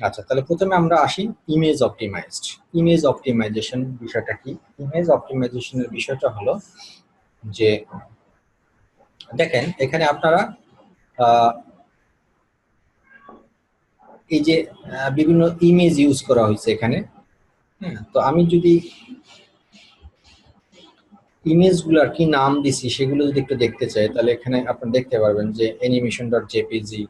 আচ্ছা, তাহলে প্রথমে আমরা আসি ইমেজ অপটিমাইজড। ইমেজ অপটিমাইজেশন বিষয়টা কি? ইমেজ অপটিমাইজেশনের বিষয়টা হলো যে দেখেন এখানে আপনারা এই যে বিভিন্ন ইমেজ ইউজ করা হয়েছে এখানে। হ্যাঁ, তো আমি যদি ইমেজগুলোর কি নাম দিছি সেগুলো যদি একটু দেখতে চাই, তাহলে এখানে আপনি দেখতে পারবেন যে অ্যানিমেশন ডট জেপিজি,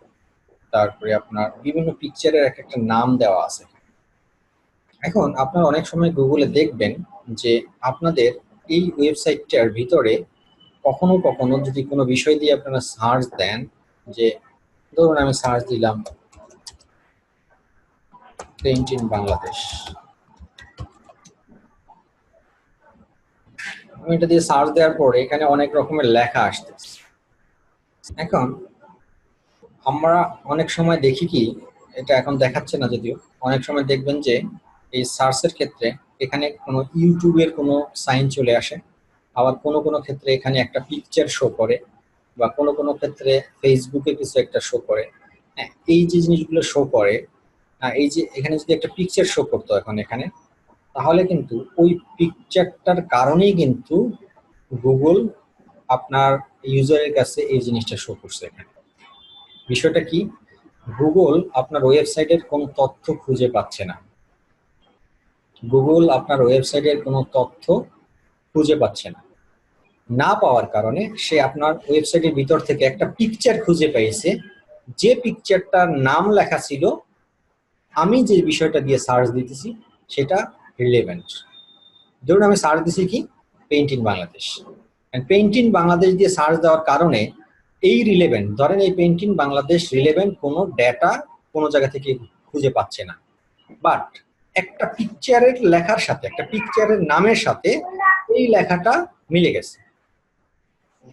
তারপরে আপনার বিভিন্ন পিকচারের এক একটা নাম দেওয়া আছে। এখন আপনারা অনেক সময় গুগলে দেখবেন যে আপনাদের এই ওয়েবসাইটটার ভিতরে কখনো কখনো যদি কোনো বিষয় দিয়ে আপনারা সার্চ দেন, যে ধরুন আমি সার্চ দিলাম পেইন্ট ইন বাংলাদেশ, আমি এটা দিয়ে সার্চ দেওয়ার পরে এখানে অনেক রকমের লেখা আসতেছে। এখন আমরা অনেক সময় দেখি কি, এটা এখন দেখাচ্ছে না যদিও, অনেক সময় দেখবেন যে এই সার্চের ক্ষেত্রে এখানে কোনো ইউটিউবের কোনো সাইন চলে আসে, আবার কোনো কোনো ক্ষেত্রে এখানে একটা পিকচার শো করে, বা কোনো কোনো ক্ষেত্রে ফেসবুকে কিছু একটা শো করে। হ্যাঁ, এই যে জিনিসগুলো শো করে, এই যে এখানে যদি একটা পিকচার শো করতো এখন এখানে, তাহলে কিন্তু ওই পিকচারটার কারণেই কিন্তু গুগল আপনার ইউজারের কাছে এই জিনিসটা শো করছে এখানে। বিষয়টা কি, গুগল আপনার ওয়েবসাইটের কোনো তথ্য খুঁজে পাচ্ছে না। গুগল আপনার ওয়েবসাইটের কোনো তথ্য খুঁজে পাচ্ছে না, না পাওয়ার কারণে সে আপনার ওয়েবসাইটের ভিতর থেকে একটা পিকচার খুঁজে পেয়েছে, যে পিকচারটার নাম লেখা ছিল আমি যে বিষয়টা দিয়ে সার্চ দিতেছি সেটা রিলেভেন্ট। ধরুন আমি সার্চ দিছি কি paint in Bangladesh, paint in Bangladesh দিয়ে সার্চ দেওয়ার কারণে এই রিলেভেন্ট, ধরেন এই পেইন্ট ইন বাংলাদেশ রিলেভেন্ট কোনো ডেটা কোনো জায়গা থেকে খুঁজে পাচ্ছে না, বাট একটা পিকচারের লেখার সাথে, একটা পিকচারের নামের সাথে এই লেখাটা মিলে গেছে।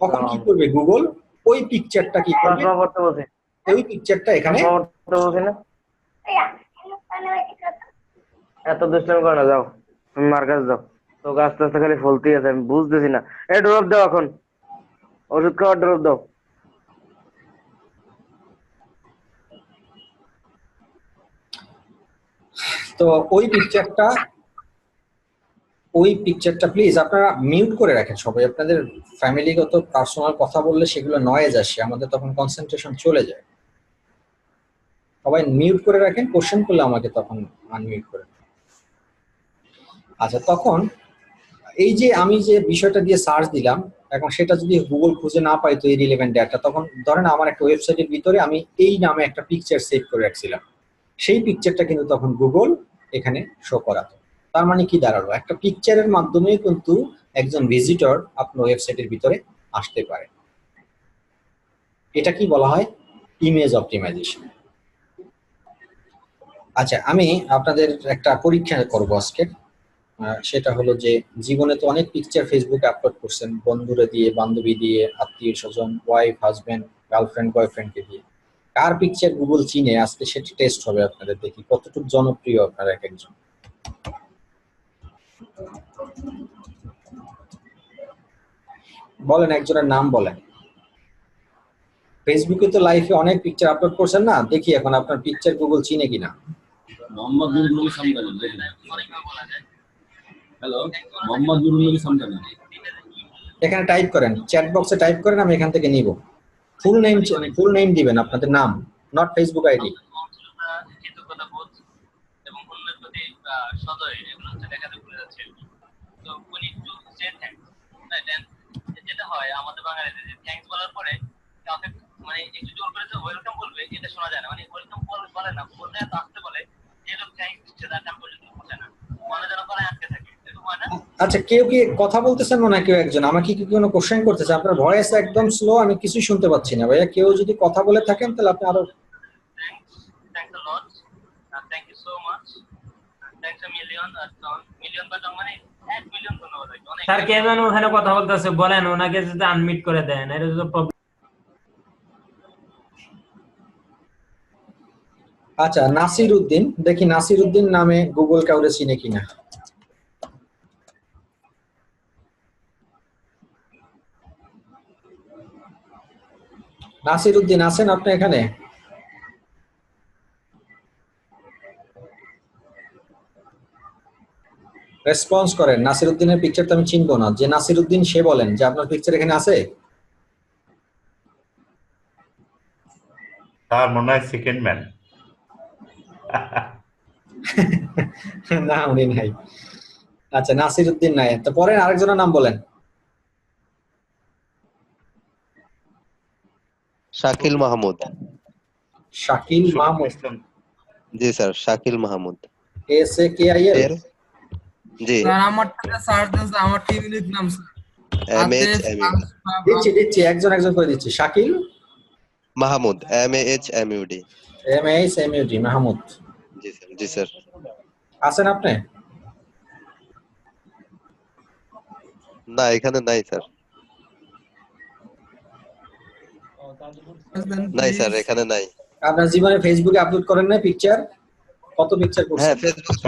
তখন কি করবে গুগল, ওই পিকচারটা কি করবে, ওই পিকচারটা এখানে এত দুষ্টামি করে না, যাও তুমি মার কাছে যাও, তো আস্তে আস্তে খালি ফলতেই আছে, আমি বুঝতেছি না। এই ড্রপ দাও এখন। ওষুধ খাওয়ার ড্রপ দাও। তো ওই পিকচারটা প্লিজ আপনারা মিউট করে রাখেন সবাই। আপনাদের ফ্যামিলিগত পার্সোনাল কথা বললে সেগুলো নয়েজ আসে, আমাদের তখন কনসেন্ট্রেশন চলে যায়। সবাই মিউট করে রাখেন, কোশ্চেন করলে আমাকে তখন আনমিউট করে। আচ্ছা, তখন এই যে আমি যে বিষয়টা দিয়ে সার্চ দিলাম, এখন সেটা যদি গুগল খুঁজে না পাই তো এই রিলেভেন্ট ডেটা, তখন ধরেন আমার একটা ওয়েবসাইটের ভিতরে আমি এই নামে একটা পিকচার সেভ করে রাখছিলাম, সেই পিকচারটা কিন্তু তখন গুগল এখানে শো করাতো। তার মানে কি দাঁড়ালো, একটা পিকচারের মাধ্যমে কিন্তু একজন ভিজিটর আপনার ওয়েবসাইটের ভিতরে আসতে পারে। এটা কি বলা হয়? Image optimisation. আচ্ছা, আমি আপনাদের একটা পরীক্ষা করব আজকে। সেটা হলো যে জীবনে তো অনেক পিকচার ফেসবুকে আপলোড করছেন, বন্ধুরা দিয়ে, বান্ধবী দিয়ে, আত্মীয় স্বজন, ওয়াইফ, হাজবেন্ড, গার্লফ্রেন্ড, বয়ফ্রেন্ডকে দিয়ে। কার পিকচার গুগল চিনে আজকে সেটা টেস্ট হবে আপনাদের, দেখি কতটুকু জনপ্রিয় আপনারা এক একজন। বলেন, একজনের নাম বলেন। ফেসবুকে তো লাইফে অনেক পিকচার আপলোড করছেন না, দেখি এখন আপনার পিকচার গুগল চিনে কিনা। মোহাম্মদ নুরুল নবী সামদানি। হ্যালো, মোহাম্মদ নুরুল নবী সামদানি। এখানে টাইপ করেন, চ্যাট বক্সে টাইপ করেন, আমি এখান থেকে নিব। ফুল নেম দিবেন, আপনাদের নাম, নট ফেসবুক আইডি। এবং অন্যের প্রতি সদয়, এগুলো হচ্ছে দেখাতে ভুলে যাচ্ছে। তো we need to say thanks, then যেটা হয় আমাদের বাঙালিদের, যে থ্যাঙ্কস বলার পরে কাউকে মানে একটু জোর করে যে ওয়েলকাম বলবে, এটা শোনা যায় না। মানে ওয়েলকাম বলে না, বললে তো আসতে বলে, যে লোক থ্যাঙ্কস দিচ্ছে তার নাম পর্যন্ত পৌঁছে না, মনে যেন করে আটকে থাকে, এরকম হয় না? আচ্ছা, কেউ কি কথা বলতেছেন মনে হয়? কেউ একজন আমাকে কি কোনো কোশ্চেন করতেছে? আপনার ভয়েস একদম স্লো, আমি কিছুই শুনতে পাচ্ছি না ভাইয়া। কেউ যদি কথা বলে থাকেন তাহলে আপনি আরো। Thanks a lot, thank you so much, thanks a million, million but মানে 1 মিলিয়ন ধন্যবাদ। অনেক স্যার কে যেন ওখানে কথা বলতেছে, বলেন ওনাকে যদি আনমিট করে দেন, এটা তো প্রবলেম। আচ্ছা, নাসির উদ্দিন, দেখি নাসির উদ্দিন নামে গুগল কাউরে চিনে কিনা। নাসির উদ্দিন আছেন আপনি এখানে? রেসপন্স করেন। নাসির উদ্দিনের পিকচার তো আমি চিনবো না, যে নাসির উদ্দিন সে বলেন যে আপনার পিকচার এখানে আছে। তার মনে হয় সেকেন্ড ম্যান। না, উনি নাই। আচ্ছা, নাসির উদ্দিন নাই, তো পরে আরেকজনের নাম বলেন। শাকিল মাহমুদ। শাকিল মাহমুদ। জি স্যার, শাকিল মাহমুদ। SAKIL। জি। স্যার আমারটা সার্চ দেন, আমার টিম লিখ নাম স্যার। দিচ্ছি একজন করে দিচ্ছি। শাকিল মাহমুদ, MAHMUD। MAHMUD মাহমুদ। জি স্যার, জি স্যার। আছেন আপনি? না, এখানে নাই স্যার। নাই স্যার, এখানে নাই। আপনার জীবনে ফেসবুকে আপলোড করেন না পিকচার? কত পিকচার করছেন? হ্যাঁ, ফেসবুক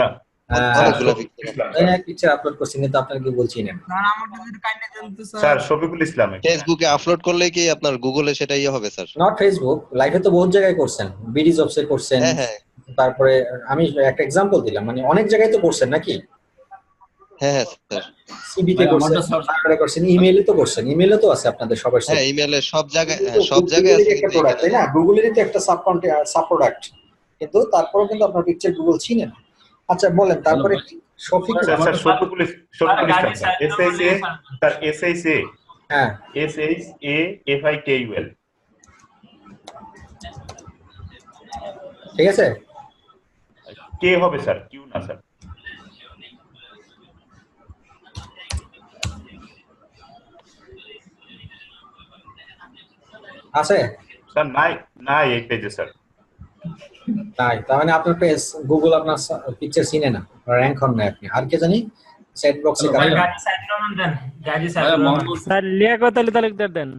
অনেকগুলো পিকচার আপলোড করছেন, কিন্তু আপনার কি বলছি না। স্যার আমারটা যদি কাইন্ডলি জানতে স্যার শফিকুল ইসলাম। ফেসবুকে আপলোড করলে কি আপনার গুগলে সেটাই হবে স্যার? নট ফেসবুক, লাইভে তো বহুত জায়গায় করছেন, বিডি জবসে করছেন। হ্যাঁ। তারপরে আমি একটা एग्जांपल দিলাম, মানে অনেক জায়গায় তো করছেন নাকি? হ্যাঁ স্যার। সিবিতে করছেন, তারপরে করছেন, ইমেইলে তো করছেন, ইমেইলে তো আছে আপনাদের সবার সাথে। হ্যাঁ, ইমেইলে সব জায়গায়, সব জায়গায় আছে একটা প্রোডাক্ট, তাই না? গুগলেরই তো একটা সাব প্রোডাক্ট, কিন্তু তারপরেও কিন্তু আপনার পিকচার গুগল চিনে না। আচ্ছা বলেন, তারপরে শফিকুল ইসলাম। SHA, হ্যাঁ, SHAFIKUL। ঠিক আছে। কে হবে স্যার? কিউ না স্যার। আছে স্যার? নাই এই পেজে স্যার। তাই, তার মানে আপনার পেজ গুগল আপনার পিকচার চিনে না, র‍্যাঙ্ক হন না আপনি। আর কে জানি চ্যাট বক্সে গাজী সাইদুর রহমান দেন, গাজী সাইদুর রহমান। স্যার লিয়াকত আলী তালুকদার দেন।